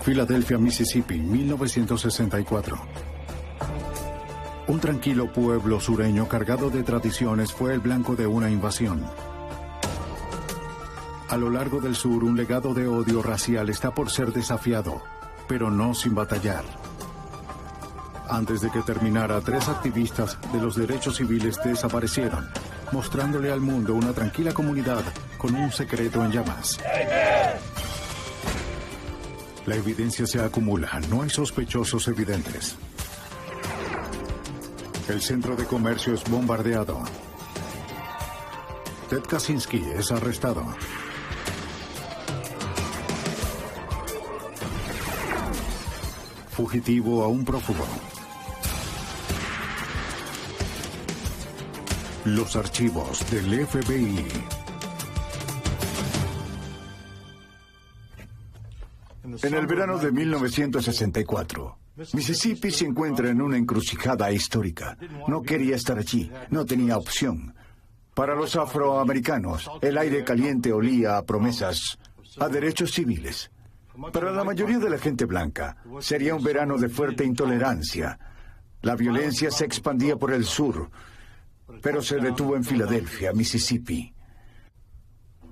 Filadelfia, Mississippi, 1964. Un tranquilo pueblo sureño cargado de tradiciones fue el blanco de una invasión. A lo largo del sur, un legado de odio racial está por ser desafiado, pero no sin batallar. Antes de que terminara, 3 activistas de los derechos civiles desaparecieron, mostrándole al mundo una tranquila comunidad con un secreto en llamas. La evidencia se acumula, no hay sospechosos evidentes. El centro de comercio es bombardeado. Ted Kaczynski es arrestado. Fugitivo a un prófugo. Los archivos del FBI. En el verano de 1964, Mississippi se encuentra en una encrucijada histórica. No quería estar allí, no tenía opción. Para los afroamericanos, el aire caliente olía a promesas, a derechos civiles. Para la mayoría de la gente blanca, sería un verano de fuerte intolerancia. La violencia se expandía por el sur, pero se detuvo en Filadelfia, Mississippi.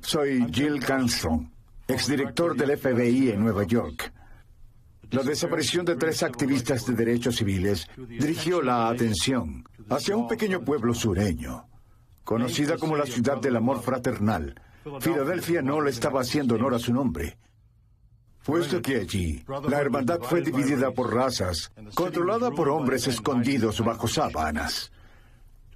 Soy Jill Armstrong, exdirector del FBI en Nueva York. La desaparición de 3 activistas de derechos civiles dirigió la atención hacia un pequeño pueblo sureño, conocida como la ciudad del amor fraternal. Filadelfia no le estaba haciendo honor a su nombre, puesto que allí la hermandad fue dividida por razas, controlada por hombres escondidos bajo sábanas.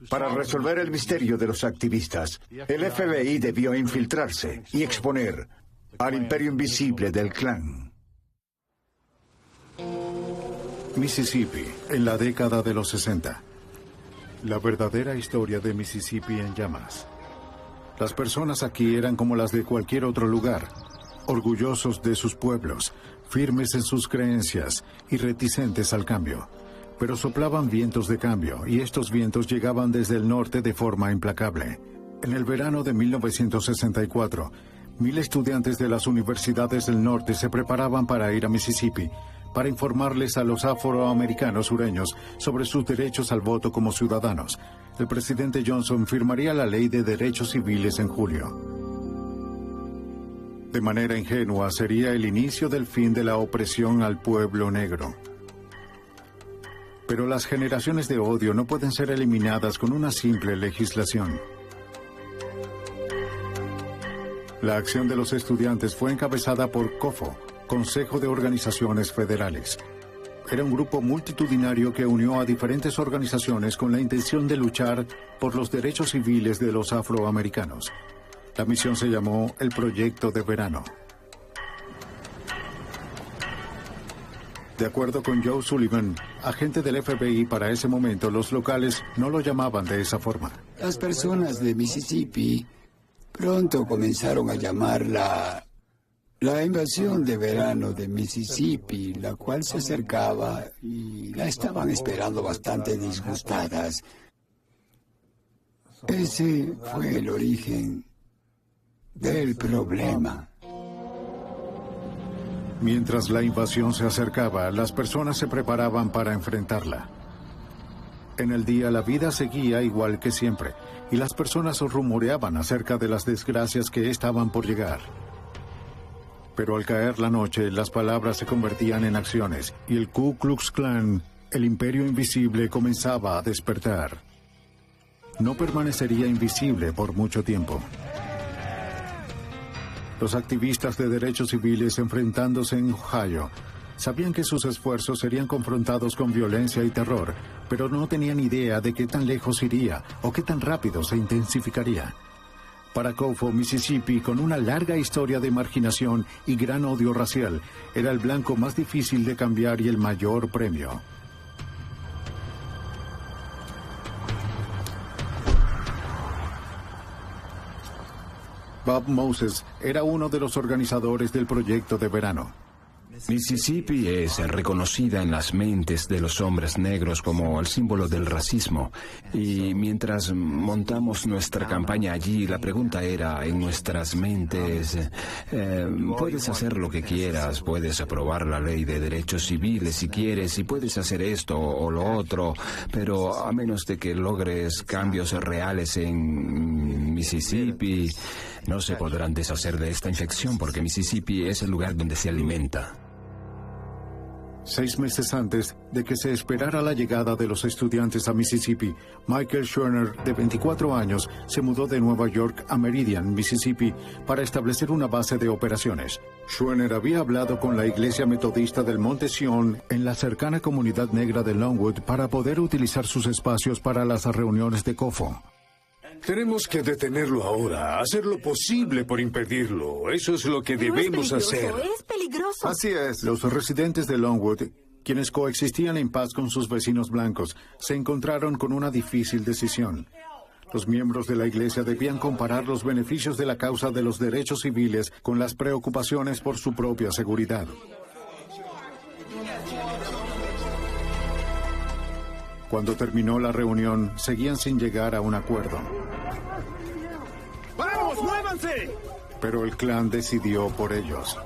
Para resolver el misterio de los activistas, el FBI debió infiltrarse y exponer al imperio invisible del Klan. Mississippi, en la década de los 60. La verdadera historia de Mississippi en llamas. Las personas aquí eran como las de cualquier otro lugar, orgullosos de sus pueblos, firmes en sus creencias y reticentes al cambio. Pero soplaban vientos de cambio, y estos vientos llegaban desde el norte de forma implacable. En el verano de 1964, 1000 estudiantes de las universidades del norte se preparaban para ir a Mississippi, para informarles a los afroamericanos sureños sobre sus derechos al voto como ciudadanos. El presidente Johnson firmaría la Ley de Derechos Civiles en julio. De manera ingenua, sería el inicio del fin de la opresión al pueblo negro. Pero las generaciones de odio no pueden ser eliminadas con una simple legislación. La acción de los estudiantes fue encabezada por COFO, Consejo de Organizaciones Federales. Era un grupo multitudinario que unió a diferentes organizaciones con la intención de luchar por los derechos civiles de los afroamericanos. La misión se llamó el Proyecto de Verano. De acuerdo con Joe Sullivan, agente del FBI para ese momento, los locales no lo llamaban de esa forma. Las personas de Mississippi pronto comenzaron a llamarla la invasión de verano de Mississippi, la cual se acercaba y la estaban esperando bastante disgustadas. Ese fue el origen del problema. Mientras la invasión se acercaba, las personas se preparaban para enfrentarla. En el día la vida seguía igual que siempre, y las personas rumoreaban acerca de las desgracias que estaban por llegar. Pero al caer la noche, las palabras se convertían en acciones, y el Ku Klux Klan, el imperio invisible, comenzaba a despertar. No permanecería invisible por mucho tiempo. Los activistas de derechos civiles enfrentándose en Ohio sabían que sus esfuerzos serían confrontados con violencia y terror, pero no tenían idea de qué tan lejos iría o qué tan rápido se intensificaría. Para COFO, Mississippi, con una larga historia de marginación y gran odio racial, era el blanco más difícil de cambiar y el mayor premio. Bob Moses era uno de los organizadores del Proyecto de Verano. Mississippi es reconocida en las mentes de los hombres negros como el símbolo del racismo. Y mientras montamos nuestra campaña allí, la pregunta era en nuestras mentes, puedes hacer lo que quieras, puedes aprobar la ley de derechos civiles si quieres, y puedes hacer esto o lo otro, pero a menos de que logres cambios reales en Mississippi, no se podrán deshacer de esta infección porque Mississippi es el lugar donde se alimenta. 6 meses antes de que se esperara la llegada de los estudiantes a Mississippi, Michael Schwerner, de 24 años, se mudó de Nueva York a Meridian, Mississippi, para establecer una base de operaciones. Schwerner había hablado con la iglesia metodista del Monte Sion en la cercana comunidad negra de Longwood para poder utilizar sus espacios para las reuniones de COFO. Tenemos que detenerlo ahora, hacer lo posible por impedirlo. Eso es lo que debemos hacer. Es peligroso. Así es. Los residentes de Longwood, quienes coexistían en paz con sus vecinos blancos, se encontraron con una difícil decisión. Los miembros de la iglesia debían comparar los beneficios de la causa de los derechos civiles con las preocupaciones por su propia seguridad. Cuando terminó la reunión, seguían sin llegar a un acuerdo. ¡Vamos, muévanse! Pero el clan decidió por ellos.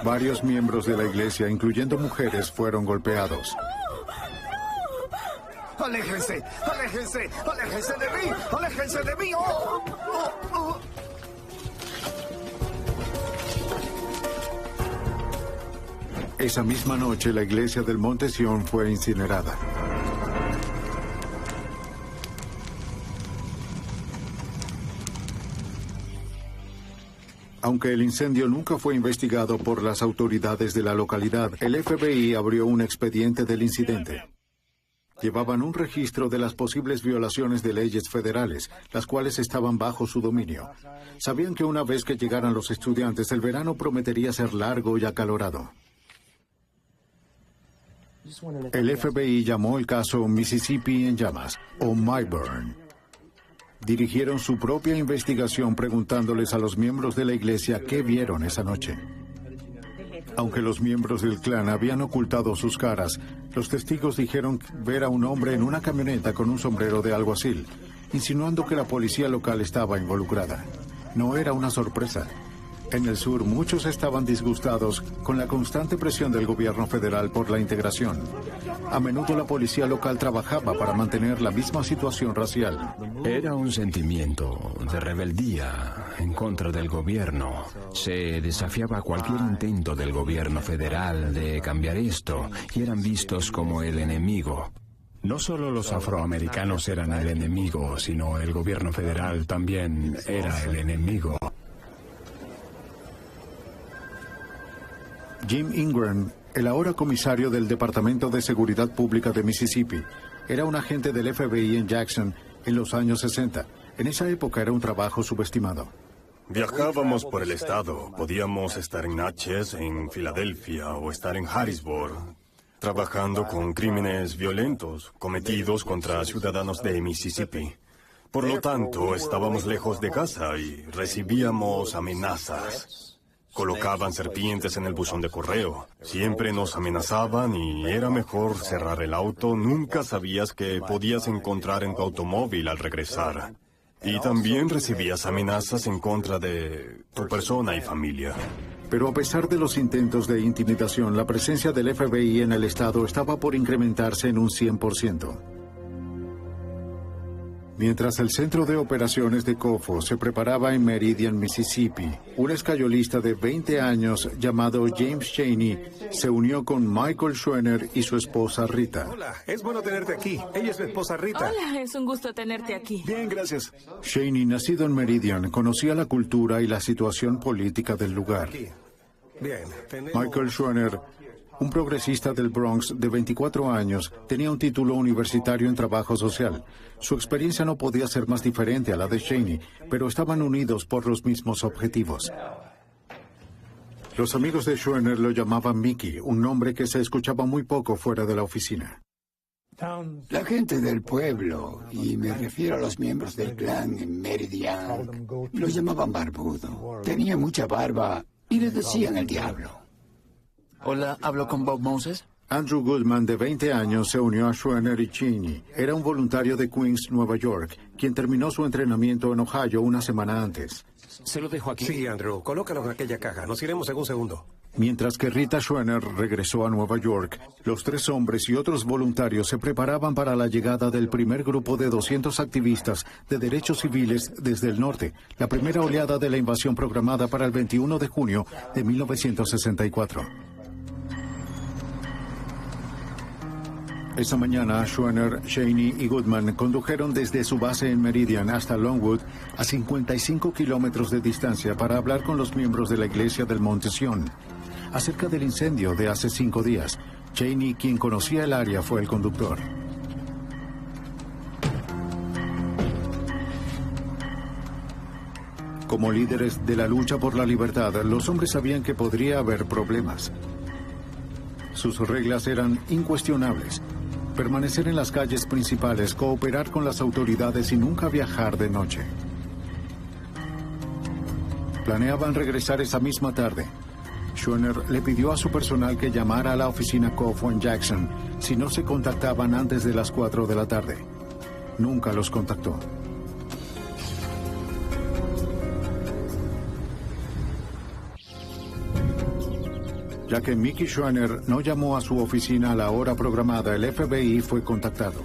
Varios miembros de la iglesia, incluyendo mujeres, fueron golpeados. ¡Aléjense! ¡Aléjense! ¡Aléjense de mí! ¡Aléjense de mí! ¡Oh! ¡Oh! ¡Oh! Esa misma noche, la iglesia del Monte Sion fue incinerada. Aunque el incendio nunca fue investigado por las autoridades de la localidad, el FBI abrió un expediente del incidente. Llevaban un registro de las posibles violaciones de leyes federales, las cuales estaban bajo su dominio. Sabían que una vez que llegaran los estudiantes, el verano prometería ser largo y acalorado. El FBI llamó el caso Mississippi en llamas, o MyBurn. Dirigieron su propia investigación preguntándoles a los miembros de la iglesia qué vieron esa noche. Aunque los miembros del clan habían ocultado sus caras, los testigos dijeron ver a un hombre en una camioneta con un sombrero de alguacil, insinuando que la policía local estaba involucrada. No era una sorpresa. En el sur, muchos estaban disgustados con la constante presión del gobierno federal por la integración. A menudo la policía local trabajaba para mantener la misma situación racial. Era un sentimiento de rebeldía en contra del gobierno. Se desafiaba cualquier intento del gobierno federal de cambiar esto y eran vistos como el enemigo. No solo los afroamericanos eran el enemigo, sino el gobierno federal también era el enemigo. Jim Ingram, el ahora comisario del Departamento de Seguridad Pública de Mississippi, era un agente del FBI en Jackson en los años 60. En esa época era un trabajo subestimado. Viajábamos por el estado. Podíamos estar en Natchez, en Filadelfia o estar en Harrisburg, trabajando con crímenes violentos cometidos contra ciudadanos de Mississippi. Por lo tanto, estábamos lejos de casa y recibíamos amenazas. Colocaban serpientes en el buzón de correo. Siempre nos amenazaban y era mejor cerrar el auto. Nunca sabías qué podías encontrar en tu automóvil al regresar. Y también recibías amenazas en contra de tu persona y familia. Pero a pesar de los intentos de intimidación, la presencia del FBI en el estado estaba por incrementarse en un 100%. Mientras el centro de operaciones de COFO se preparaba en Meridian, Mississippi, un escayolista de 20 años llamado James Chaney se unió con Michael Schwerner y su esposa Rita. Hola, es bueno tenerte aquí. Ella es mi esposa Rita. Hola, es un gusto tenerte aquí. Bien, gracias. Chaney, nacido en Meridian, conocía la cultura y la situación política del lugar. Bien. Michael Schwerner, un progresista del Bronx de 24 años, tenía un título universitario en trabajo social. Su experiencia no podía ser más diferente a la de Chaney, pero estaban unidos por los mismos objetivos. Los amigos de Schwerner lo llamaban Mickey, un nombre que se escuchaba muy poco fuera de la oficina. La gente del pueblo, y me refiero a los miembros del clan en Meridian, lo llamaban barbudo. Tenía mucha barba y le decían el diablo. Hola, ¿hablo con Bob Moses? Andrew Goodman, de 20 años, se unió a Schwerner y Cheney. Era un voluntario de Queens, Nueva York, quien terminó su entrenamiento en Ohio una semana antes. Se lo dejo aquí. Sí, Andrew, colócalo en aquella caja. Nos iremos en un segundo. Mientras que Rita Schwerner regresó a Nueva York, los 3 hombres y otros voluntarios se preparaban para la llegada del primer grupo de 200 activistas de derechos civiles desde el norte, la primera oleada de la invasión programada para el 21 de junio de 1964. Esa mañana, Schwerner, Cheney y Goodman condujeron desde su base en Meridian hasta Longwood, a 55 kilómetros de distancia, para hablar con los miembros de la iglesia del Monte Sion acerca del incendio de hace 5 días. Cheney, quien conocía el área, fue el conductor. Como líderes de la lucha por la libertad, los hombres sabían que podría haber problemas. Sus reglas eran incuestionables: permanecer en las calles principales, cooperar con las autoridades y nunca viajar de noche. Planeaban regresar esa misma tarde. Schwerner le pidió a su personal que llamara a la oficina Cofo en Jackson si no se contactaban antes de las 4 de la tarde. Nunca los contactó. Ya que Mickey Schwerner no llamó a su oficina a la hora programada, el FBI fue contactado.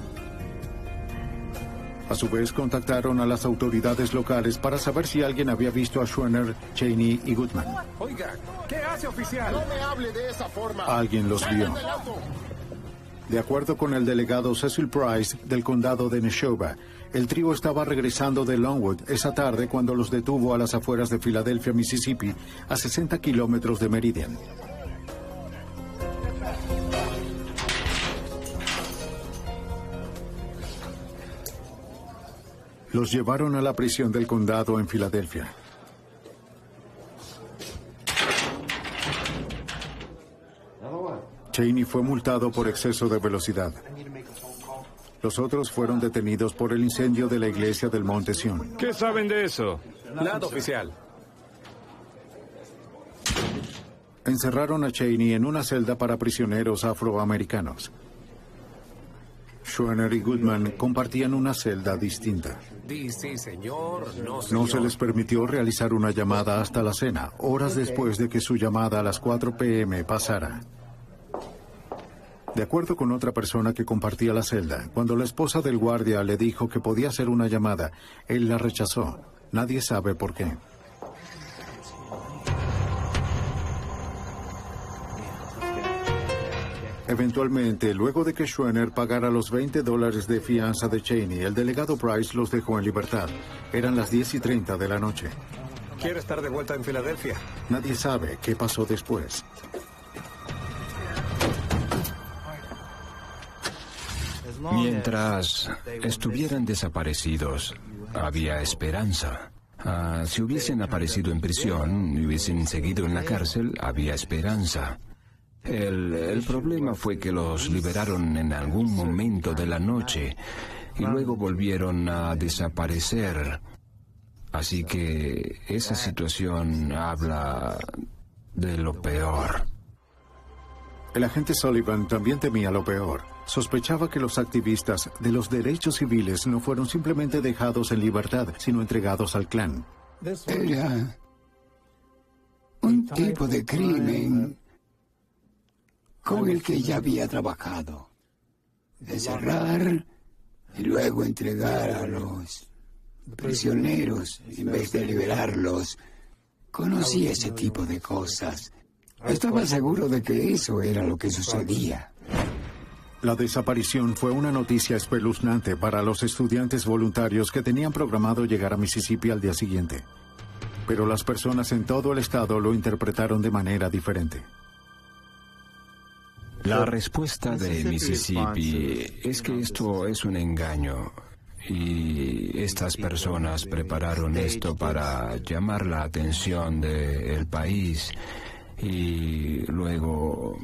A su vez, contactaron a las autoridades locales para saber si alguien había visto a Schwerner, Cheney y Goodman. Oiga, ¿qué hace, oficial? No me hable de esa forma. Alguien los vio. De acuerdo con el delegado Cecil Price del condado de Neshoba, el trío estaba regresando de Longwood esa tarde cuando los detuvo a las afueras de Filadelfia, Mississippi, a 60 kilómetros de Meridian. Los llevaron a la prisión del condado en Filadelfia. Cheney fue multado por exceso de velocidad. Los otros fueron detenidos por el incendio de la iglesia del Monte Sion. ¿Qué saben de eso? Nada, oficial. Encerraron a Cheney en una celda para prisioneros afroamericanos. Schwerner y Goodman compartían una celda distinta. Sí, señor. No, señor. No se les permitió realizar una llamada hasta la cena, horas después de que su llamada a las 4 p.m. pasara. De acuerdo con otra persona que compartía la celda, cuando la esposa del guardia le dijo que podía hacer una llamada, él la rechazó. Nadie sabe por qué. Eventualmente, luego de que Schwerner pagara los $20 de fianza de Cheney, el delegado Price los dejó en libertad. Eran las 10:30 de la noche. ¿Quiere estar de vuelta en Filadelfia? Nadie sabe qué pasó después. Mientras estuvieran desaparecidos, había esperanza. Si hubiesen aparecido en prisión y hubiesen seguido en la cárcel, había esperanza. El problema fue que los liberaron en algún momento de la noche y luego volvieron a desaparecer. Así que esa situación habla de lo peor. El agente Sullivan también temía lo peor. Sospechaba que los activistas de los derechos civiles no fueron simplemente dejados en libertad, sino entregados al clan. Era un tipo de crimen con el que ya había trabajado. Encerrar y luego entregar a los prisioneros en vez de liberarlos. Conocí ese tipo de cosas. Estaba seguro de que eso era lo que sucedía. La desaparición fue una noticia espeluznante para los estudiantes voluntarios que tenían programado llegar a Mississippi al día siguiente. Pero las personas en todo el estado lo interpretaron de manera diferente. La respuesta de Mississippi es que esto es un engaño y estas personas prepararon esto para llamar la atención del país y luego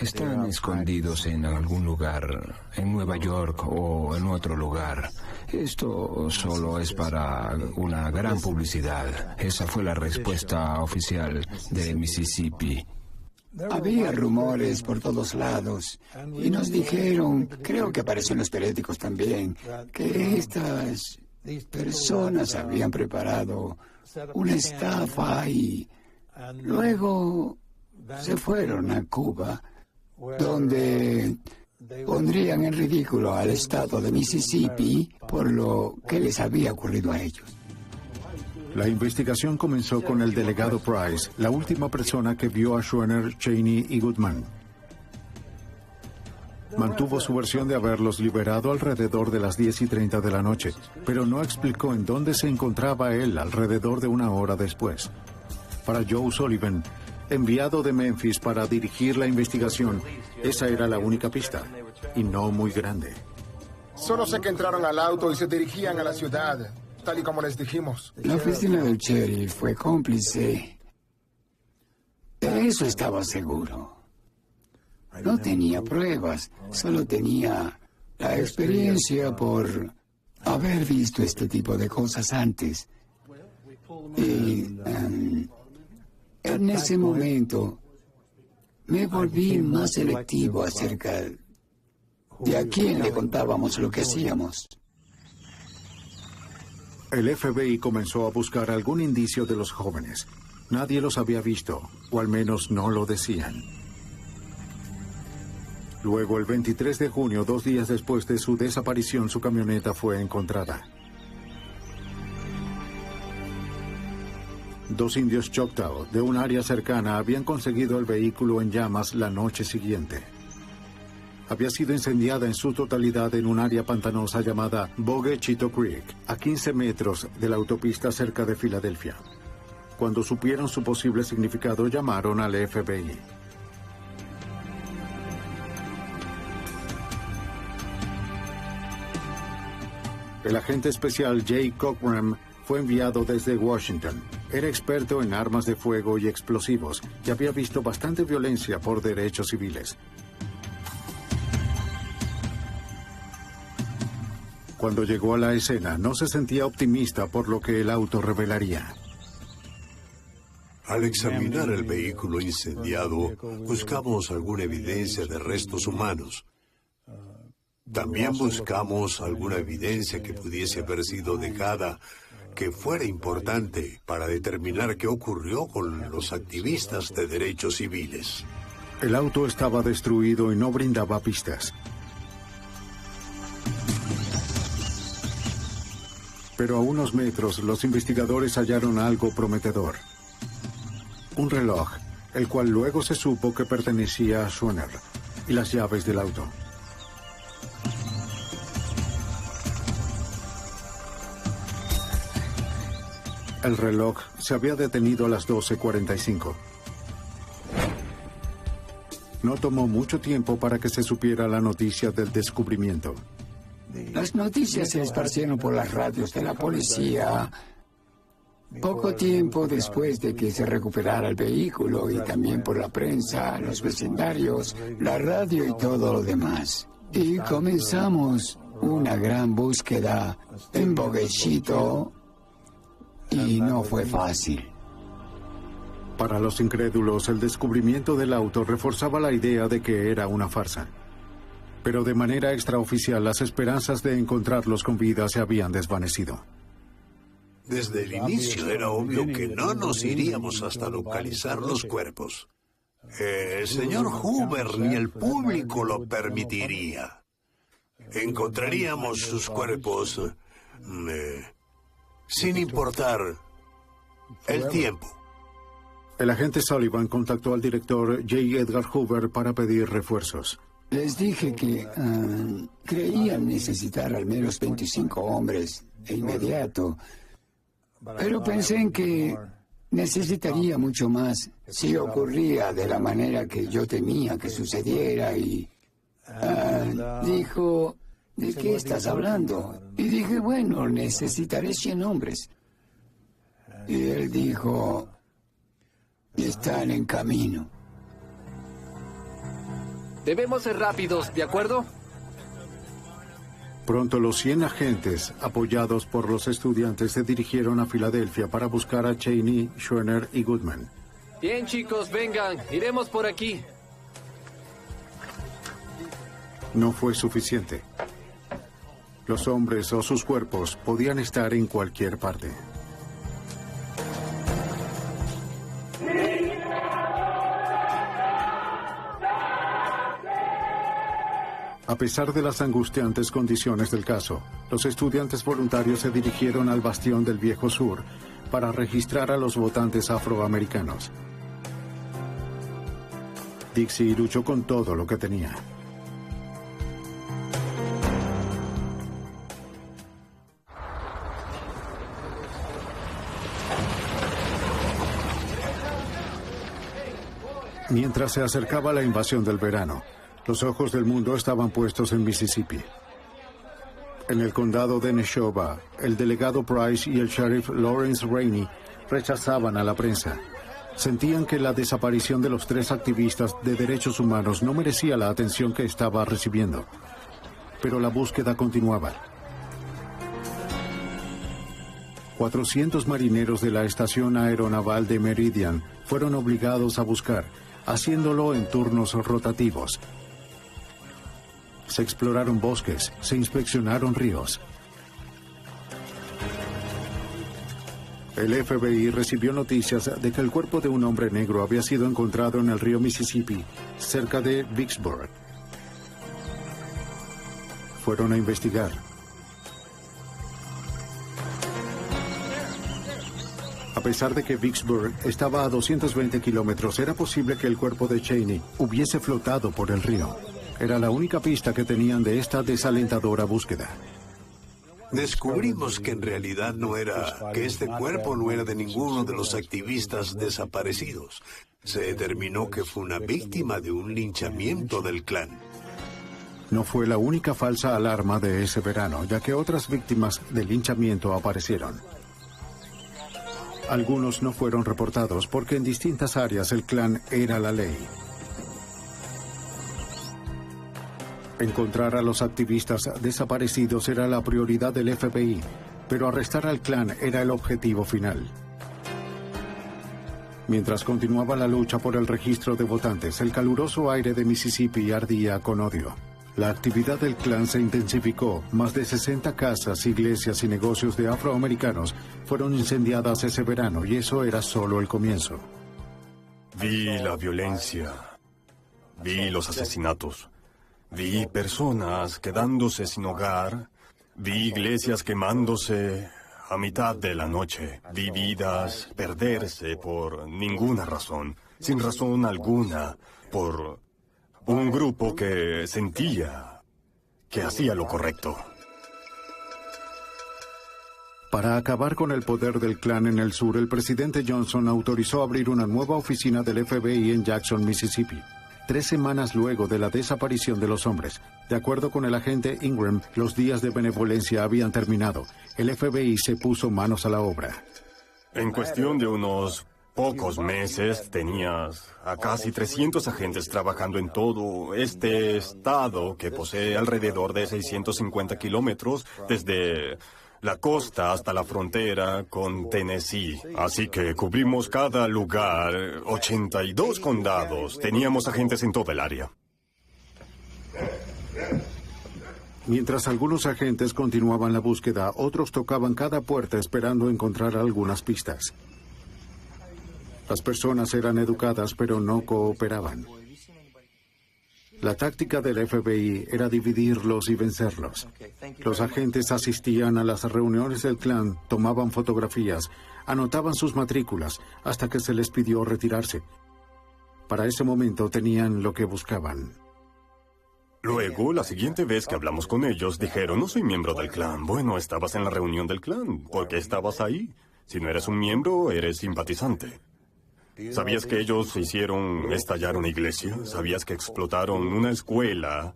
Están escondidos en algún lugar, en Nueva York o en otro lugar. Esto solo es para una gran publicidad. Esa fue la respuesta oficial de Mississippi. Había rumores por todos lados y nos dijeron, creo que apareció en los periódicos también, que estas personas habían preparado una estafa y luego se fueron a Cuba, donde pondrían en ridículo al estado de Mississippi por lo que les había ocurrido a ellos. La investigación comenzó con el delegado Price, la última persona que vio a Schwerner, Cheney y Goodman. Mantuvo su versión de haberlos liberado alrededor de las 10:30 de la noche, pero no explicó en dónde se encontraba él alrededor de una hora después. Para Joe Sullivan, enviado de Memphis para dirigir la investigación, esa era la única pista, y no muy grande. Solo sé que entraron al auto y se dirigían a la ciudad, tal y como les dijimos. La oficina del sheriff fue cómplice. De eso estaba seguro. No tenía pruebas, solo tenía la experiencia por haber visto este tipo de cosas antes. Y en ese momento me volví más selectivo acerca de a quién le contábamos lo que hacíamos. El FBI comenzó a buscar algún indicio de los jóvenes. Nadie los había visto, o al menos no lo decían. Luego, el 23 de junio, 2 días después de su desaparición, su camioneta fue encontrada. 2 indios Choctaw de un área cercana habían conseguido el vehículo en llamas la noche siguiente. Había sido incendiada en su totalidad en un área pantanosa llamada Bogue Chitto Creek, a 15 metros de la autopista cerca de Filadelfia. Cuando supieron su posible significado, llamaron al FBI. El agente especial Jay Cockram fue enviado desde Washington. Era experto en armas de fuego y explosivos y había visto bastante violencia por derechos civiles. Cuando llegó a la escena, no se sentía optimista por lo que el auto revelaría. Al examinar el vehículo incendiado, buscamos alguna evidencia de restos humanos. También buscamos alguna evidencia que pudiese haber sido dejada que fuera importante para determinar qué ocurrió con los activistas de derechos civiles. El auto estaba destruido y no brindaba pistas. Pero a unos metros, los investigadores hallaron algo prometedor. Un reloj, el cual luego se supo que pertenecía a Schwerner, y las llaves del auto. El reloj se había detenido a las 12:45. No tomó mucho tiempo para que se supiera la noticia del descubrimiento. Las noticias se esparcieron por las radios de la policía poco tiempo después de que se recuperara el vehículo y también por la prensa, los vecindarios, la radio y todo lo demás. Y comenzamos una gran búsqueda en Boguechito y no fue fácil. Para los incrédulos, el descubrimiento del auto reforzaba la idea de que era una farsa. Pero de manera extraoficial, las esperanzas de encontrarlos con vida se habían desvanecido. Desde el inicio era obvio que no nos iríamos hasta localizar los cuerpos. El señor Hoover ni el público lo permitiría. Encontraríamos sus cuerpos sin importar el tiempo. El agente Sullivan contactó al director J. Edgar Hoover para pedir refuerzos. Les dije que creían necesitar al menos 25 hombres de inmediato, pero pensé en que necesitaría mucho más si ocurría de la manera que yo temía que sucediera y dijo, ¿de qué estás hablando? Y dije, bueno, necesitaré 100 hombres. Y él dijo, están en camino. Debemos ser rápidos, ¿de acuerdo? Pronto los 100 agentes, apoyados por los estudiantes, se dirigieron a Filadelfia para buscar a Cheney, Schwerner y Goodman. Bien, chicos, vengan. Iremos por aquí. No fue suficiente. Los hombres o sus cuerpos podían estar en cualquier parte. A pesar de las angustiantes condiciones del caso, los estudiantes voluntarios se dirigieron al bastión del Viejo Sur para registrar a los votantes afroamericanos. Dixie luchó con todo lo que tenía. Mientras se acercaba la invasión del verano, los ojos del mundo estaban puestos en Mississippi. En el condado de Neshoba, el delegado Price y el sheriff Lawrence Rainey rechazaban a la prensa. Sentían que la desaparición de los 3 activistas de derechos humanos no merecía la atención que estaba recibiendo. Pero la búsqueda continuaba. 400 marineros de la estación aeronaval de Meridian fueron obligados a buscar, haciéndolo en turnos rotativos. Se exploraron bosques, se inspeccionaron ríos. El FBI recibió noticias de que el cuerpo de un hombre negro había sido encontrado en el río Mississippi, cerca de Vicksburg. Fueron a investigar. A pesar de que Vicksburg estaba a 220 kilómetros, era posible que el cuerpo de Cheney hubiese flotado por el río. Era la única pista que tenían de esta desalentadora búsqueda. Descubrimos que en realidad que este cuerpo no era de ninguno de los activistas desaparecidos. Se determinó que fue una víctima de un linchamiento del Klan. No fue la única falsa alarma de ese verano, ya que otras víctimas del linchamiento aparecieron. Algunos no fueron reportados porque en distintas áreas el Klan era la ley. Encontrar a los activistas desaparecidos era la prioridad del FBI, pero arrestar al Klan era el objetivo final. Mientras continuaba la lucha por el registro de votantes, el caluroso aire de Mississippi ardía con odio. La actividad del Klan se intensificó. Más de 60 casas, iglesias y negocios de afroamericanos fueron incendiadas ese verano, y eso era solo el comienzo. Vi la violencia. Vi los asesinatos. Vi personas quedándose sin hogar. Vi iglesias quemándose a mitad de la noche. Vi vidas perderse por ninguna razón, sin razón alguna, por un grupo que sentía que hacía lo correcto. Para acabar con el poder del Klan en el sur, el presidente Johnson autorizó abrir una nueva oficina del FBI en Jackson, Mississippi. 3 semanas luego de la desaparición de los hombres. De acuerdo con el agente Ingram, los días de benevolencia habían terminado. El FBI se puso manos a la obra. En cuestión de unos pocos meses, tenías a casi 300 agentes trabajando en todo este estado que posee alrededor de 650 kilómetros desde la costa hasta la frontera con Tennessee. Así que cubrimos cada lugar, 82 condados. Teníamos agentes en toda el área. Mientras algunos agentes continuaban la búsqueda, otros tocaban cada puerta esperando encontrar algunas pistas. Las personas eran educadas, pero no cooperaban. La táctica del FBI era dividirlos y vencerlos. Los agentes asistían a las reuniones del Klan, tomaban fotografías, anotaban sus matrículas, hasta que se les pidió retirarse. Para ese momento tenían lo que buscaban. Luego, la siguiente vez que hablamos con ellos, dijeron, no soy miembro del Klan. Bueno, estabas en la reunión del Klan. ¿Por qué estabas ahí? Si no eres un miembro, eres simpatizante. ¿Sabías que ellos hicieron estallar una iglesia? ¿Sabías que explotaron una escuela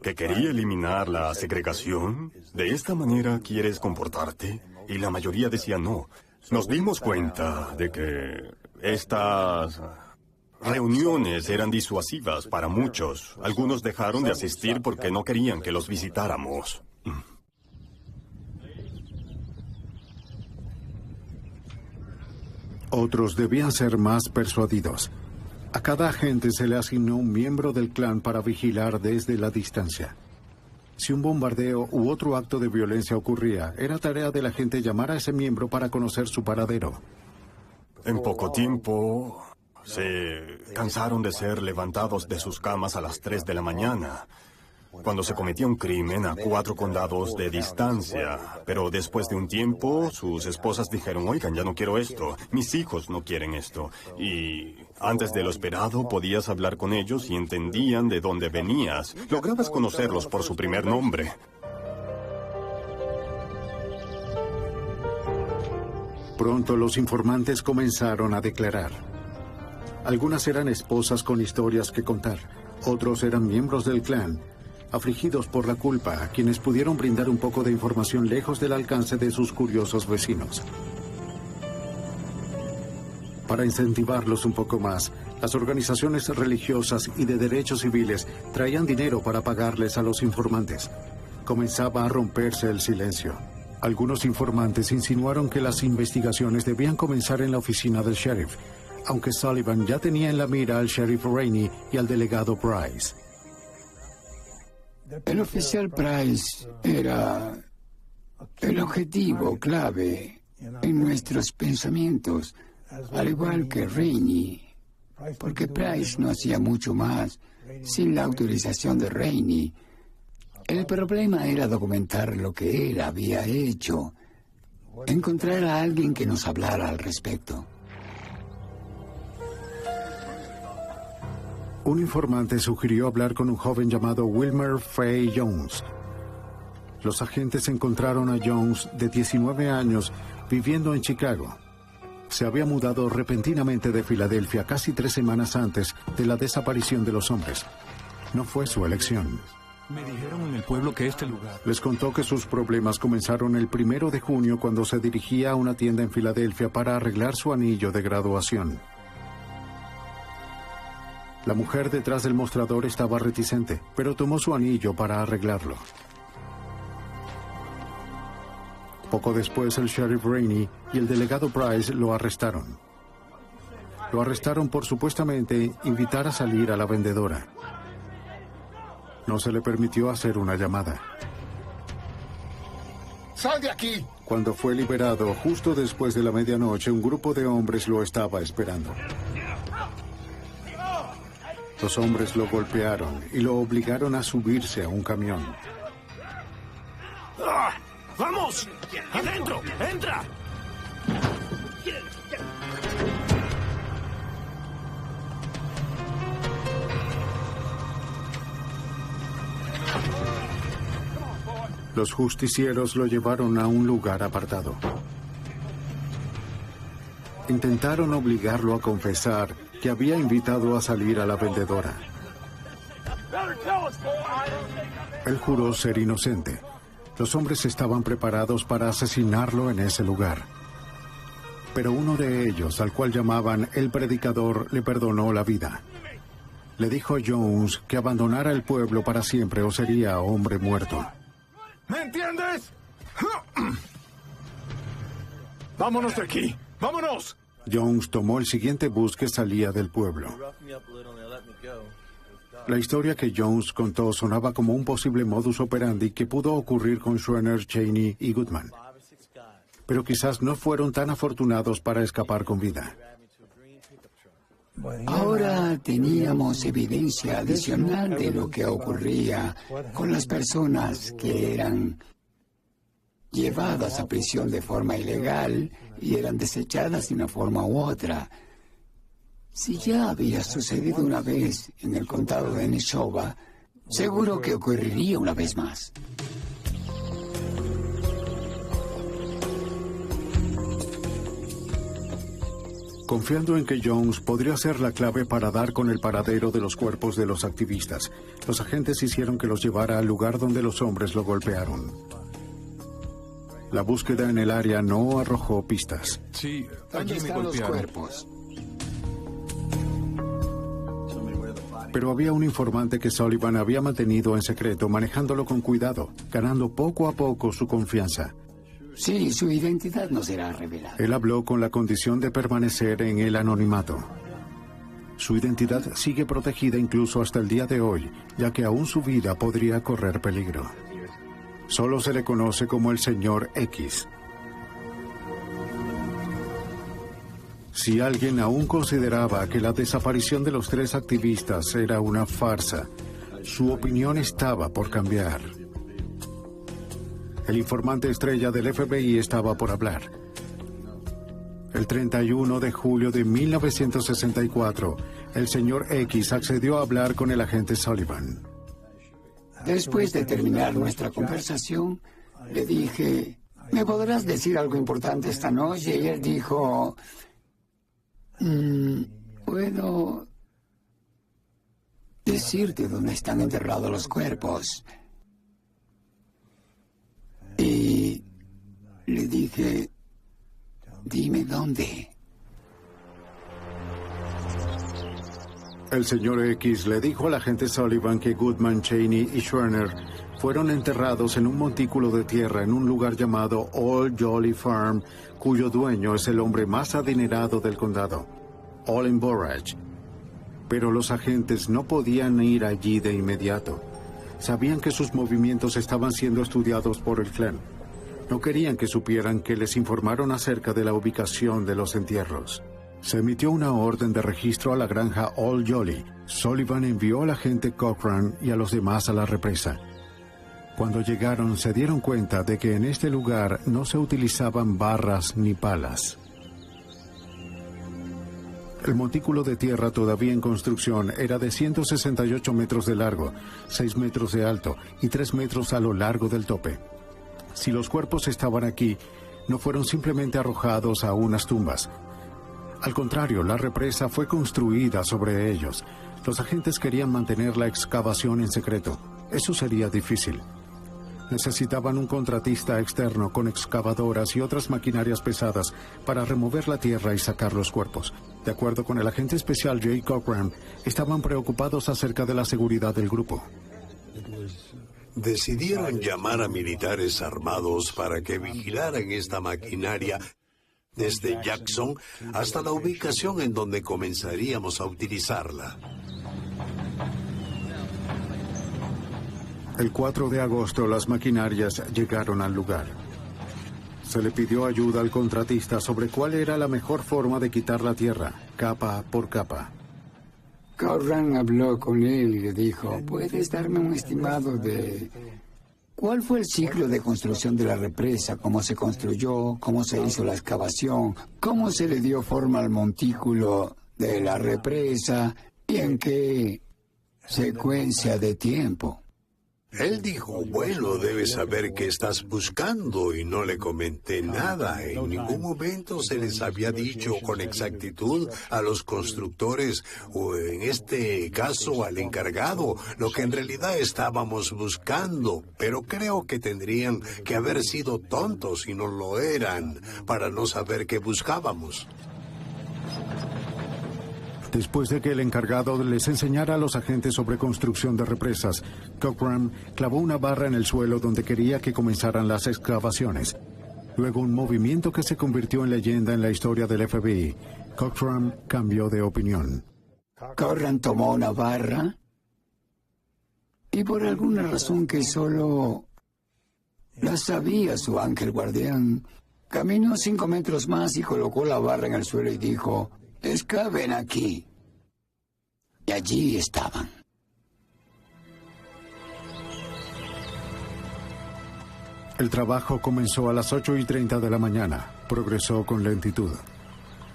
que quería eliminar la segregación? ¿De esta manera quieres comportarte? Y la mayoría decía no. Nos dimos cuenta de que estas reuniones eran disuasivas para muchos. Algunos dejaron de asistir porque no querían que los visitáramos. Otros debían ser más persuadidos. A cada agente se le asignó un miembro del clan para vigilar desde la distancia. Si un bombardeo u otro acto de violencia ocurría, era tarea del agente llamar a ese miembro para conocer su paradero. En poco tiempo, se cansaron de ser levantados de sus camas a las 3 de la mañana, cuando se cometía un crimen a 4 condados de distancia. Pero después de un tiempo, sus esposas dijeron, oigan, ya no quiero esto, mis hijos no quieren esto. Y antes de lo esperado, podías hablar con ellos y entendían de dónde venías. Lograbas conocerlos por su primer nombre. Pronto los informantes comenzaron a declarar. Algunas eran esposas con historias que contar, otros eran miembros del clan, afligidos por la culpa, a quienes pudieron brindar un poco de información lejos del alcance de sus curiosos vecinos. Para incentivarlos un poco más, las organizaciones religiosas y de derechos civiles traían dinero para pagarles a los informantes. Comenzaba a romperse el silencio. Algunos informantes insinuaron que las investigaciones debían comenzar en la oficina del sheriff, aunque Sullivan ya tenía en la mira al sheriff Rainey y al delegado Price. El oficial Price era el objetivo clave en nuestros pensamientos, al igual que Rainey, porque Price no hacía mucho más sin la autorización de Rainey. El problema era documentar lo que él había hecho, encontrar a alguien que nos hablara al respecto. Un informante sugirió hablar con un joven llamado Wilmer Frey Jones. Los agentes encontraron a Jones, de 19 años, viviendo en Chicago. Se había mudado repentinamente de Filadelfia casi 3 semanas antes de la desaparición de los hombres. No fue su elección. Me dijeron en el pueblo que este lugar... Les contó que sus problemas comenzaron el 1 de junio cuando se dirigía a una tienda en Filadelfia para arreglar su anillo de graduación. La mujer detrás del mostrador estaba reticente, pero tomó su anillo para arreglarlo. Poco después, el sheriff Rainey y el delegado Price lo arrestaron. Lo arrestaron por supuestamente invitar a salir a la vendedora. No se le permitió hacer una llamada. ¡Sal de aquí! Cuando fue liberado, justo después de la medianoche, un grupo de hombres lo estaba esperando. Los hombres lo golpearon y lo obligaron a subirse a un camión. ¡Vamos! ¡Adentro! ¡Entra! Los justicieros lo llevaron a un lugar apartado. Intentaron obligarlo a confesar que había invitado a salir a la vendedora. Él juró ser inocente. Los hombres estaban preparados para asesinarlo en ese lugar. Pero uno de ellos, al cual llamaban el predicador, le perdonó la vida. Le dijo a Jones que abandonara el pueblo para siempre o sería hombre muerto. ¿Me entiendes? ¡Vámonos de aquí! ¡Vámonos! Jones tomó el siguiente bus que salía del pueblo. La historia que Jones contó sonaba como un posible modus operandi que pudo ocurrir con Schwerner, Cheney y Goodman. Pero quizás no fueron tan afortunados para escapar con vida. Ahora teníamos evidencia adicional de lo que ocurría con las personas que eran llevadas a prisión de forma ilegal y eran desechadas de una forma u otra. Si ya había sucedido una vez en el condado de Neshoba, seguro que ocurriría una vez más. Confiando en que Jones podría ser la clave para dar con el paradero de los cuerpos de los activistas, los agentes hicieron que los llevara al lugar donde los hombres lo golpearon. La búsqueda en el área no arrojó pistas. Sí, ¿Dónde están los cuerpos? Pero había un informante que Sullivan había mantenido en secreto, manejándolo con cuidado, ganando poco a poco su confianza. Sí, su identidad no será revelada. Él habló con la condición de permanecer en el anonimato. Su identidad sigue protegida incluso hasta el día de hoy, ya que aún su vida podría correr peligro. Solo se le conoce como el Señor X. Si alguien aún consideraba que la desaparición de los 3 activistas era una farsa, su opinión estaba por cambiar. El informante estrella del FBI estaba por hablar. El 31 de julio de 1964, el señor X accedió a hablar con el agente Sullivan. Después de terminar nuestra conversación, le dije, ¿me podrás decir algo importante esta noche? Y él dijo, puedo decirte dónde están enterrados los cuerpos. Y le dije, dime dónde. El señor X le dijo al agente Sullivan que Goodman, Cheney y Schwerner fueron enterrados en un montículo de tierra en un lugar llamado Old Jolly Farm, cuyo dueño es el hombre más adinerado del condado, Olin Borage. Pero los agentes no podían ir allí de inmediato. Sabían que sus movimientos estaban siendo estudiados por el clan. No querían que supieran que les informaron acerca de la ubicación de los entierros. Se emitió una orden de registro a la granja Old Jolly. Sullivan envió al agente Cochran y a los demás a la represa. Cuando llegaron, se dieron cuenta de que en este lugar no se utilizaban barras ni palas. El montículo de tierra todavía en construcción era de 168 metros de largo, 6 metros de alto y 3 metros a lo largo del tope. Si los cuerpos estaban aquí, no fueron simplemente arrojados a unas tumbas. Al contrario, la represa fue construida sobre ellos. Los agentes querían mantener la excavación en secreto. Eso sería difícil. Necesitaban un contratista externo con excavadoras y otras maquinarias pesadas para remover la tierra y sacar los cuerpos. De acuerdo con el agente especial Jay Cochran, estaban preocupados acerca de la seguridad del grupo. Decidieron llamar a militares armados para que vigilaran esta maquinaria desde Jackson hasta la ubicación en donde comenzaríamos a utilizarla. El 4 de agosto las maquinarias llegaron al lugar. Se le pidió ayuda al contratista sobre cuál era la mejor forma de quitar la tierra, capa por capa. Cochran habló con él y le dijo, ¿puedes darme un estimado de cuál fue el ciclo de construcción de la represa? ¿Cómo se construyó? ¿Cómo se hizo la excavación? ¿Cómo se le dio forma al montículo de la represa? ¿Y en qué secuencia de tiempo? Él dijo, bueno, debes saber qué estás buscando, y no le comenté nada. En ningún momento se les había dicho con exactitud a los constructores, o en este caso al encargado, lo que en realidad estábamos buscando. Pero creo que tendrían que haber sido tontos, y no lo eran, para no saber qué buscábamos. Después de que el encargado les enseñara a los agentes sobre construcción de represas, Cochran clavó una barra en el suelo donde quería que comenzaran las excavaciones. Luego, un movimiento que se convirtió en leyenda en la historia del FBI. Cochran cambió de opinión. Cochran tomó una barra y por alguna razón que solo la sabía su ángel guardián, caminó 5 metros más y colocó la barra en el suelo y dijo, excaven aquí. Y allí estaban. El trabajo comenzó a las 8:30 de la mañana. Progresó con lentitud.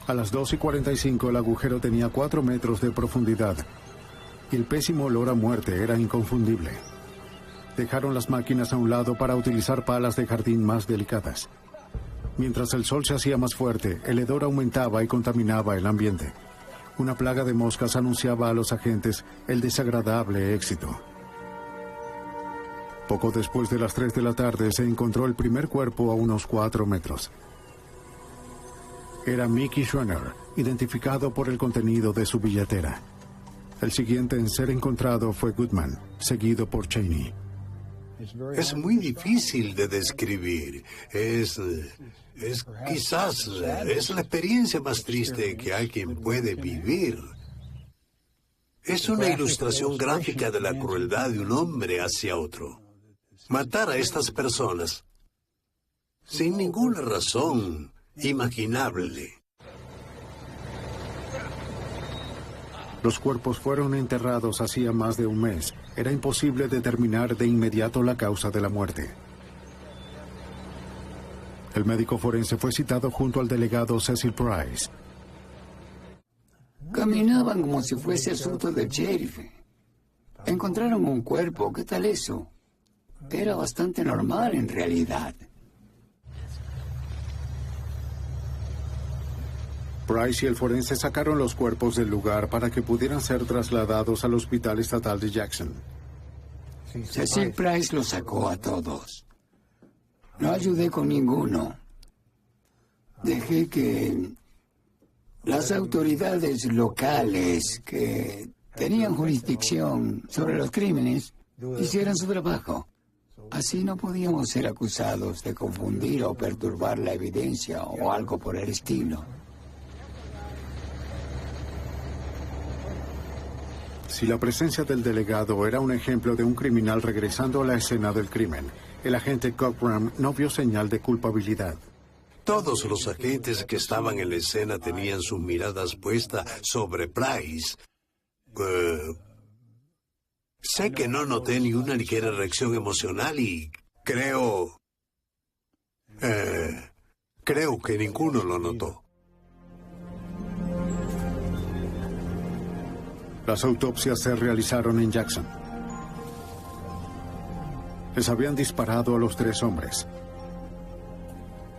A las 2:45 el agujero tenía 4 metros de profundidad. Y el pésimo olor a muerte era inconfundible. Dejaron las máquinas a un lado para utilizar palas de jardín más delicadas. Mientras el sol se hacía más fuerte, el hedor aumentaba y contaminaba el ambiente. Una plaga de moscas anunciaba a los agentes el desagradable éxito. Poco después de las 3 de la tarde se encontró el primer cuerpo a unos 4 metros. Era Mickey Schwerner, identificado por el contenido de su billetera. El siguiente en ser encontrado fue Goodman, seguido por Cheney. Es muy difícil de describir. Es la experiencia más triste que alguien puede vivir. Es una ilustración gráfica de la crueldad de un hombre hacia otro. Matar a estas personas sin ninguna razón imaginable. Los cuerpos fueron enterrados hacía más de un mes. Era imposible determinar de inmediato la causa de la muerte. El médico forense fue citado junto al delegado Cecil Price. Caminaban como si fuese asunto del sheriff. Encontraron un cuerpo, ¿qué tal eso? Era bastante normal en realidad. Price y el forense sacaron los cuerpos del lugar para que pudieran ser trasladados al Hospital Estatal de Jackson. Cecil Price los sacó a todos. No ayudé con ninguno. Dejé que las autoridades locales que tenían jurisdicción sobre los crímenes hicieran su trabajo. Así no podíamos ser acusados de confundir o perturbar la evidencia o algo por el estilo. Si la presencia del delegado era un ejemplo de un criminal regresando a la escena del crimen, el agente Cockram no vio señal de culpabilidad. Todos los agentes que estaban en la escena tenían sus miradas puestas sobre Price. Sé que no noté ni una ligera reacción emocional y creo que ninguno lo notó. Las autopsias se realizaron en Jackson. Les habían disparado a los 3 hombres.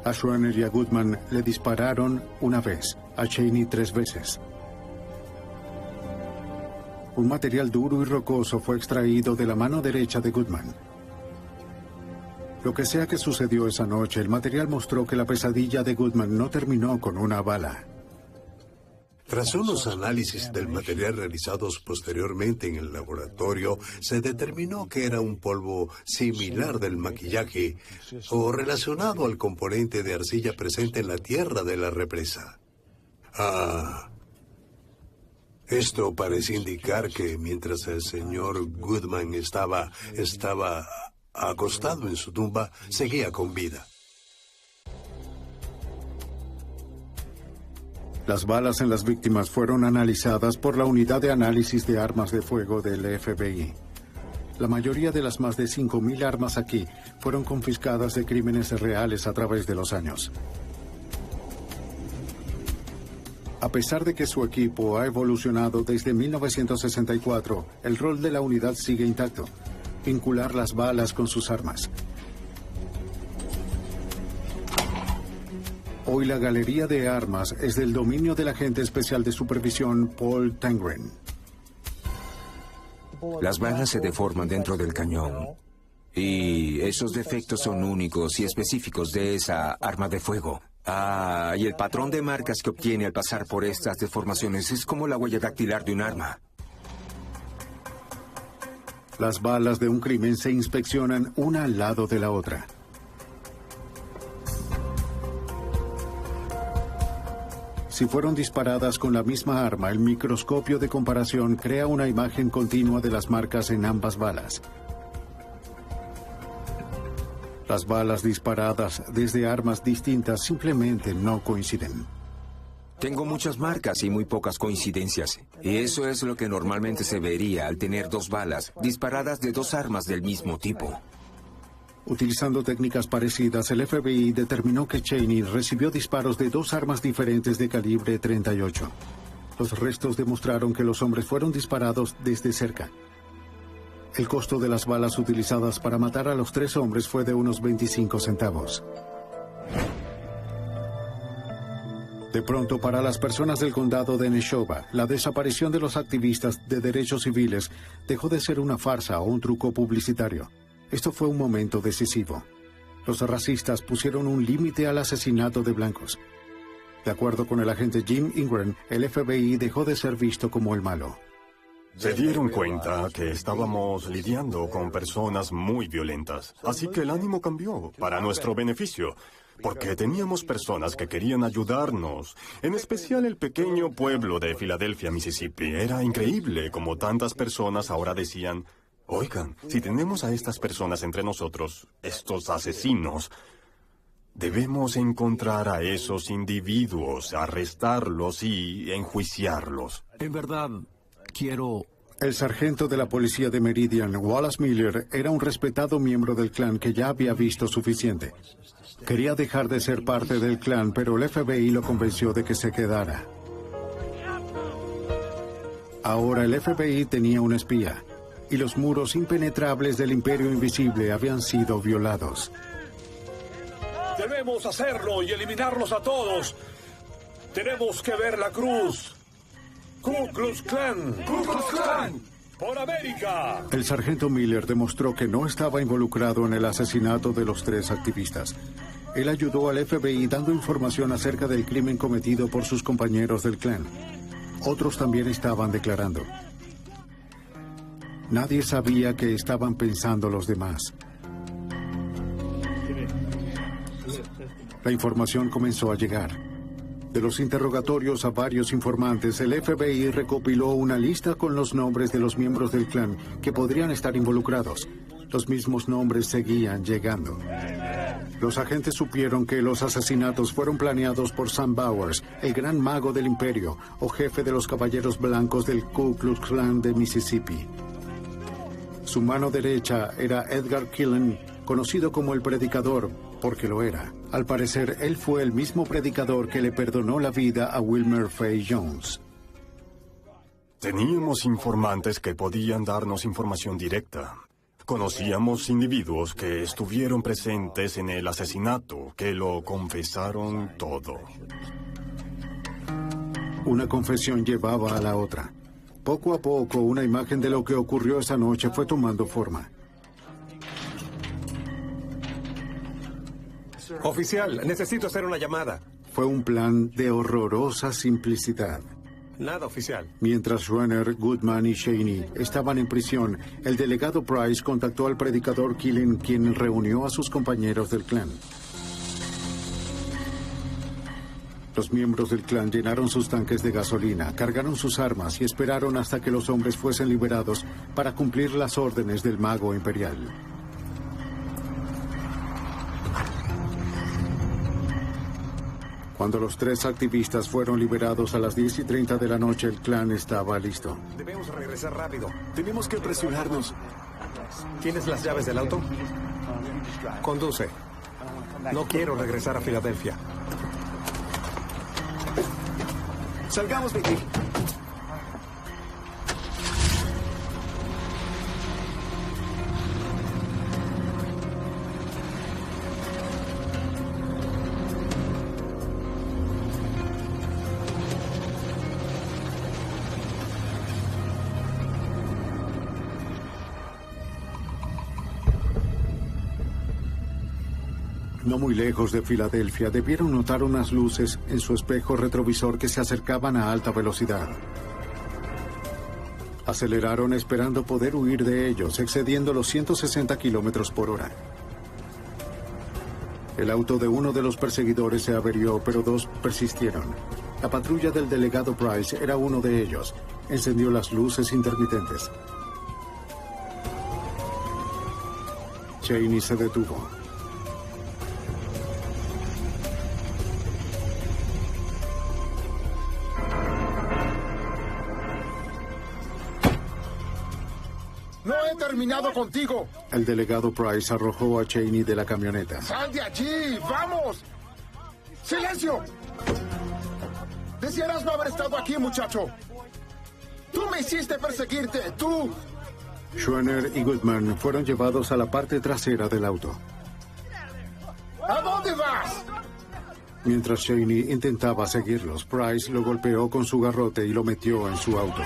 A Schwerner y a Goodman le dispararon una vez, a Cheney 3 veces. Un material duro y rocoso fue extraído de la mano derecha de Goodman. Lo que sea que sucedió esa noche, el material mostró que la pesadilla de Goodman no terminó con una bala. Tras unos análisis del material realizados posteriormente en el laboratorio, se determinó que era un polvo similar del maquillaje o relacionado al componente de arcilla presente en la tierra de la represa. Esto parece indicar que mientras el señor Goodman estaba acostado en su tumba, seguía con vida. Las balas en las víctimas fueron analizadas por la Unidad de Análisis de Armas de Fuego del FBI. La mayoría de las más de 5.000 armas aquí fueron confiscadas de crímenes reales a través de los años. A pesar de que su equipo ha evolucionado desde 1964, el rol de la unidad sigue intacto: vincular las balas con sus armas. Hoy la galería de armas es del dominio del agente especial de supervisión Paul Tangren. Las balas se deforman dentro del cañón. Y esos defectos son únicos y específicos de esa arma de fuego. Y el patrón de marcas que obtiene al pasar por estas deformaciones es como la huella dactilar de un arma. Las balas de un crimen se inspeccionan una al lado de la otra. Si fueron disparadas con la misma arma, el microscopio de comparación crea una imagen continua de las marcas en ambas balas. Las balas disparadas desde armas distintas simplemente no coinciden. Tengo muchas marcas y muy pocas coincidencias. Y eso es lo que normalmente se vería al tener 2 balas disparadas de 2 armas del mismo tipo. Utilizando técnicas parecidas, el FBI determinó que Cheney recibió disparos de 2 armas diferentes de calibre 38. Los restos demostraron que los hombres fueron disparados desde cerca. El costo de las balas utilizadas para matar a los 3 hombres fue de unos 25 centavos. De pronto, para las personas del condado de Neshoba, la desaparición de los activistas de derechos civiles dejó de ser una farsa o un truco publicitario. Esto fue un momento decisivo. Los racistas pusieron un límite al asesinato de blancos. De acuerdo con el agente Jim Ingram, el FBI dejó de ser visto como el malo. Se dieron cuenta que estábamos lidiando con personas muy violentas. Así que el ánimo cambió para nuestro beneficio. Porque teníamos personas que querían ayudarnos, en especial el pequeño pueblo de Filadelfia, Mississippi. Era increíble como tantas personas ahora decían, oigan, si tenemos a estas personas entre nosotros, estos asesinos, debemos encontrar a esos individuos, arrestarlos y enjuiciarlos. En verdad, quiero... El sargento de la policía de Meridian, Wallace Miller, era un respetado miembro del clan que ya había visto suficiente. Quería dejar de ser parte del clan, pero el FBI lo convenció de que se quedara. Ahora el FBI tenía un espía, y los muros impenetrables del Imperio Invisible habían sido violados. Debemos hacerlo y eliminarlos a todos. Tenemos que ver la cruz. ¡Ku Klux Klan! ¡Ku Klux Klan! ¡Por América! El sargento Miller demostró que no estaba involucrado en el asesinato de los 3 activistas. Él ayudó al FBI dando información acerca del crimen cometido por sus compañeros del clan. Otros también estaban declarando. Nadie sabía qué estaban pensando los demás. La información comenzó a llegar. De los interrogatorios a varios informantes, el FBI recopiló una lista con los nombres de los miembros del clan que podrían estar involucrados. Los mismos nombres seguían llegando. Los agentes supieron que los asesinatos fueron planeados por Sam Bowers, el gran mago del imperio, o jefe de los caballeros blancos del Ku Klux Klan de Mississippi. Su mano derecha era Edgar Killen, conocido como el Predicador, porque lo era. Al parecer, él fue el mismo predicador que le perdonó la vida a Wilmer Faye Jones. Teníamos informantes que podían darnos información directa. Conocíamos individuos que estuvieron presentes en el asesinato, que lo confesaron todo. Una confesión llevaba a la otra. Poco a poco, una imagen de lo que ocurrió esa noche fue tomando forma. Oficial, necesito hacer una llamada. Fue un plan de horrorosa simplicidad. Nada, oficial. Mientras Schwenner, Goodman y Cheney estaban en prisión, el delegado Price contactó al predicador Killen, quien reunió a sus compañeros del clan. Los miembros del clan llenaron sus tanques de gasolina, cargaron sus armas y esperaron hasta que los hombres fuesen liberados para cumplir las órdenes del mago imperial. Cuando los 3 activistas fueron liberados a las 10:30 de la noche, el clan estaba listo. Debemos regresar rápido. Tenemos que presionarnos. ¿Tienes las llaves del auto? Conduce. No quiero regresar a Filadelfia. Salgamos de aquí. No muy lejos de Filadelfia, debieron notar unas luces en su espejo retrovisor que se acercaban a alta velocidad. Aceleraron esperando poder huir de ellos, excediendo los 160 kilómetros por hora. El auto de uno de los perseguidores se averió, pero 2 persistieron. La patrulla del delegado Price era uno de ellos. Encendió las luces intermitentes. Cheney se detuvo. ¡No he terminado contigo! El delegado Price arrojó a Cheney de la camioneta. ¡Sal de allí! ¡Vamos! ¡Silencio! Desearás no haber estado aquí, muchacho. Tú me hiciste perseguirte, tú. Schwenner y Goodman fueron llevados a la parte trasera del auto. ¿A dónde vas? Mientras Cheney intentaba seguirlos, Price lo golpeó con su garrote y lo metió en su auto.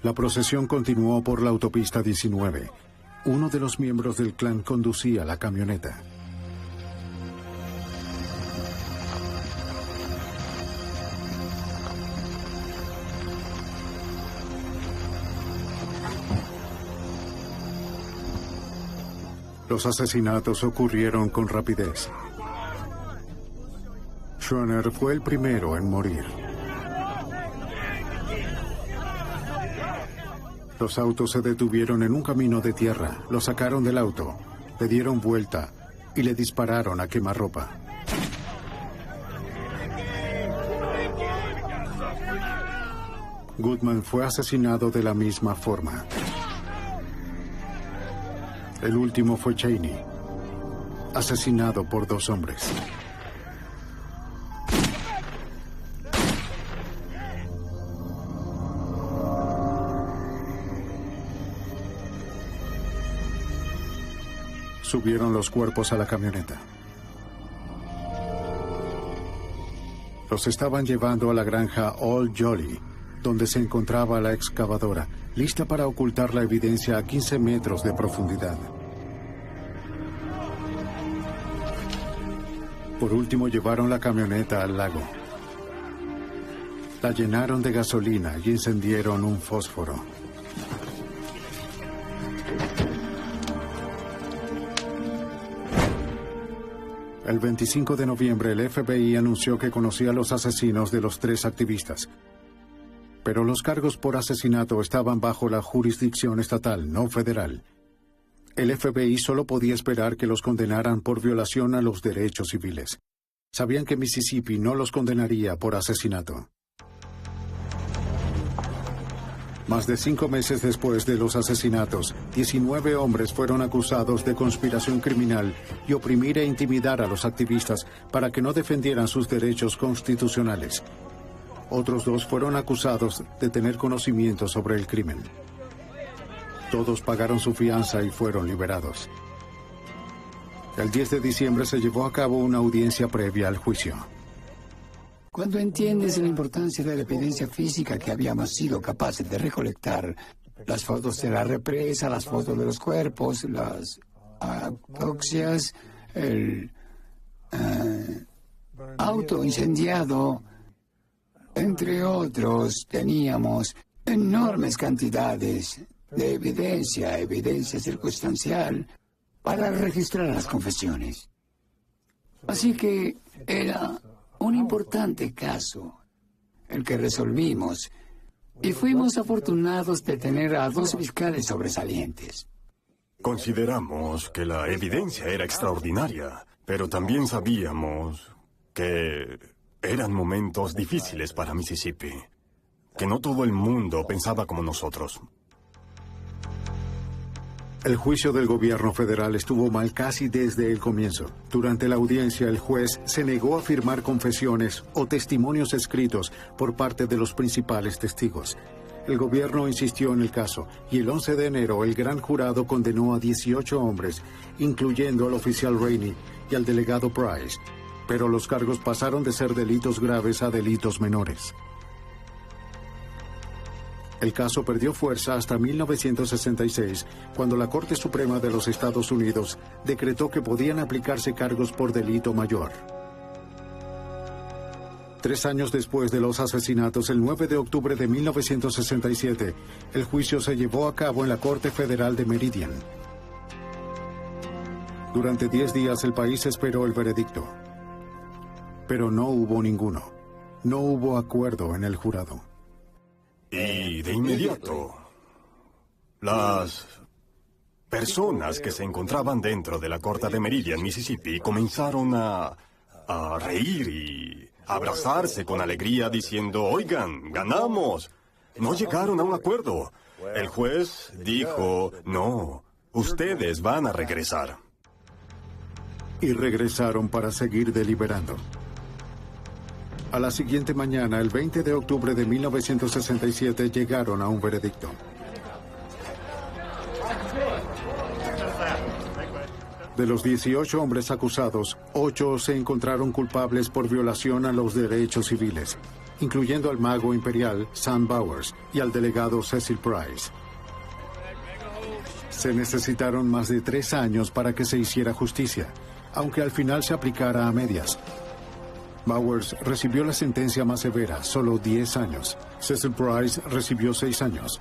La procesión continuó por la autopista 19. Uno de los miembros del clan conducía la camioneta. Los asesinatos ocurrieron con rapidez. Schroner fue el primero en morir. Los autos se detuvieron en un camino de tierra, lo sacaron del auto, le dieron vuelta y le dispararon a quemarropa. Goodman fue asesinado de la misma forma. El último fue Cheney, asesinado por 2 hombres. Subieron los cuerpos a la camioneta. Los estaban llevando a la granja Old Jolly, donde se encontraba la excavadora, lista para ocultar la evidencia a 15 metros de profundidad. Por último, llevaron la camioneta al lago. La llenaron de gasolina y encendieron un fósforo. El 25 de noviembre, el FBI anunció que conocía a los asesinos de los 3 activistas. Pero los cargos por asesinato estaban bajo la jurisdicción estatal, no federal. El FBI solo podía esperar que los condenaran por violación a los derechos civiles. Sabían que Mississippi no los condenaría por asesinato. Más de 5 meses después de los asesinatos, 19 hombres fueron acusados de conspiración criminal y oprimir e intimidar a los activistas para que no defendieran sus derechos constitucionales. Otros 2 fueron acusados de tener conocimiento sobre el crimen. Todos pagaron su fianza y fueron liberados. El 10 de diciembre se llevó a cabo una audiencia previa al juicio. Cuando entiendes la importancia de la evidencia física que habíamos sido capaces de recolectar, las fotos de la represa, las fotos de los cuerpos, las autopsias, el auto incendiado, entre otros, teníamos enormes cantidades de evidencia circunstancial para registrar las confesiones. Así que era un importante caso el que resolvimos y fuimos afortunados de tener a 2 fiscales sobresalientes. Consideramos que la evidencia era extraordinaria, pero también sabíamos que eran momentos difíciles para Mississippi, que no todo el mundo pensaba como nosotros. El juicio del gobierno federal estuvo mal casi desde el comienzo. Durante la audiencia, el juez se negó a firmar confesiones o testimonios escritos por parte de los principales testigos. El gobierno insistió en el caso y el 11 de enero el gran jurado condenó a 18 hombres, incluyendo al oficial Rainey y al delegado Price. Pero los cargos pasaron de ser delitos graves a delitos menores. El caso perdió fuerza hasta 1966, cuando la Corte Suprema de los Estados Unidos decretó que podían aplicarse cargos por delito mayor. 3 años después de los asesinatos, el 9 de octubre de 1967, el juicio se llevó a cabo en la Corte Federal de Meridian. Durante 10 días el país esperó el veredicto, pero no hubo ninguno. No hubo acuerdo en el jurado. Y de inmediato, las personas que se encontraban dentro de la corte de Meridian, Mississippi, comenzaron a reír y abrazarse con alegría diciendo, oigan, ganamos. No llegaron a un acuerdo. El juez dijo, no, ustedes van a regresar. Y regresaron para seguir deliberando. A la siguiente mañana, el 20 de octubre de 1967, llegaron a un veredicto. De los 18 hombres acusados, 8 se encontraron culpables por violación a los derechos civiles incluyendo al mago imperial Sam Bowers y al delegado Cecil Price. Se necesitaron más de 3 años para que se hiciera justicia, aunque al final se aplicara a medias. Bowers recibió la sentencia más severa, solo 10 años. Cecil Price recibió 6 años.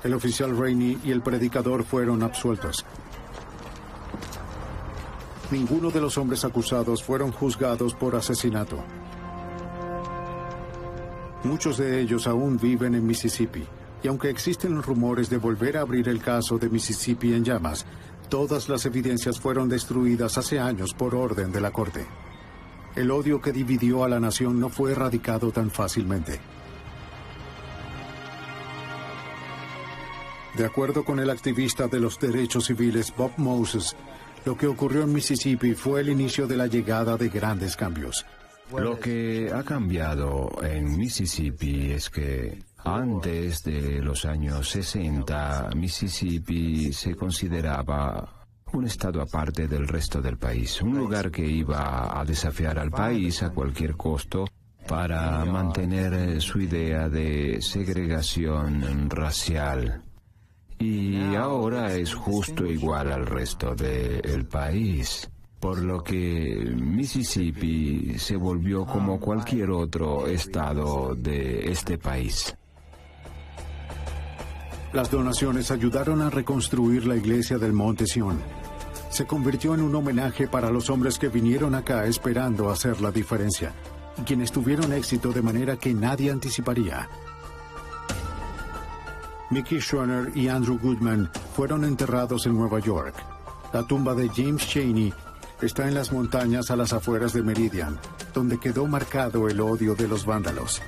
El oficial Rainey y el predicador fueron absueltos. Ninguno de los hombres acusados fueron juzgados por asesinato. Muchos de ellos aún viven en Mississippi, y aunque existen rumores de volver a abrir el caso de Mississippi en llamas, todas las evidencias fueron destruidas hace años por orden de la corte. El odio que dividió a la nación no fue erradicado tan fácilmente. De acuerdo con el activista de los derechos civiles Bob Moses, lo que ocurrió en Mississippi fue el inicio de la llegada de grandes cambios. Lo que ha cambiado en Mississippi es que antes de los años 60, Mississippi se consideraba un estado aparte del resto del país, un lugar que iba a desafiar al país a cualquier costo para mantener su idea de segregación racial. Y ahora es justo igual al resto del país, por lo que Mississippi se volvió como cualquier otro estado de este país. Las donaciones ayudaron a reconstruir la iglesia del Monte Sión. Se convirtió en un homenaje para los hombres que vinieron acá esperando hacer la diferencia, y quienes tuvieron éxito de manera que nadie anticiparía. Mickey Schreiner y Andrew Goodman fueron enterrados en Nueva York. La tumba de James Chaney está en las montañas a las afueras de Meridian, donde quedó marcado el odio de los vándalos.